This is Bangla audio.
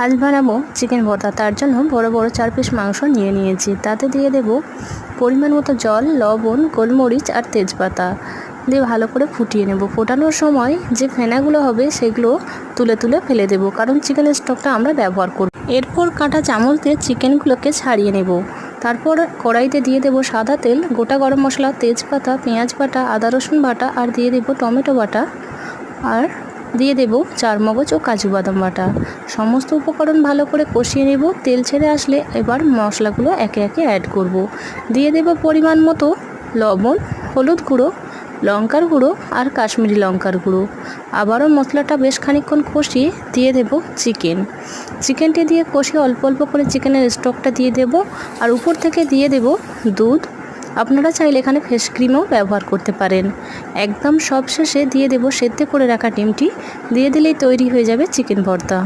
আজ বানাবো চিকেন ভর্তা। তার জন্য বড় বড় 4 পিস মাংস নিয়ে নিয়েছি। তাতে দিয়ে দেব পরিমাণ মতো জল, লবণ, গোলমরিচ আর তেজপাতা দিয়ে ভালো করে ফুটিয়ে নেব। ফোটানোর সময় যে ফেনাগুলো হবে সেগুলো তুলে তুলে ফেলে দেব, কারণ চিকেনের স্টকটা আমরা ব্যবহার করব। এরপর কাঁটা চামচ দিয়ে চিকেনগুলোকে ছাড়িয়ে নেব। তারপর কড়াইতে দিয়ে দেব সাদা তেল, গোটা গরম মশলা, তেজপাতা, পেঁয়াজ বাটা, আদা রসুন বাটা আর দিয়ে দেব টমেটো বাটা আর দিয়ে দেব চারমগজ ও কাজু বাদাম বাটা। সমস্ত উপকরণ ভালো করে কষিয়ে নেব। তেল ছেড়ে আসলে এবার মশলাগুলো একে একে অ্যাড করব। দিয়ে দেব পরিমাণ মতো লবণ, হলুদ গুঁড়ো, লঙ্কার গুঁড়ো আর কাশ্মীরি লঙ্কার গুঁড়ো। আবারও মশলাটা বেশ খানিকক্ষণ কষিয়ে দিয়ে দেব চিকেনটি দিয়ে কষিয়ে অল্প অল্প করে চিকেনের স্টকটা দিয়ে দেব আর উপর থেকে দিয়ে দেব দুধ। আপনারা চাইলে এখানে ফ্রেশ ক্রিমও ব্যবহার করতে পারেন। একদম সবশেষে দিয়ে দেব সেদ্ধ করে রাখা ডিমটি। দিয়ে দিলেই তৈরি হয়ে যাবে চিকেন ভর্তা।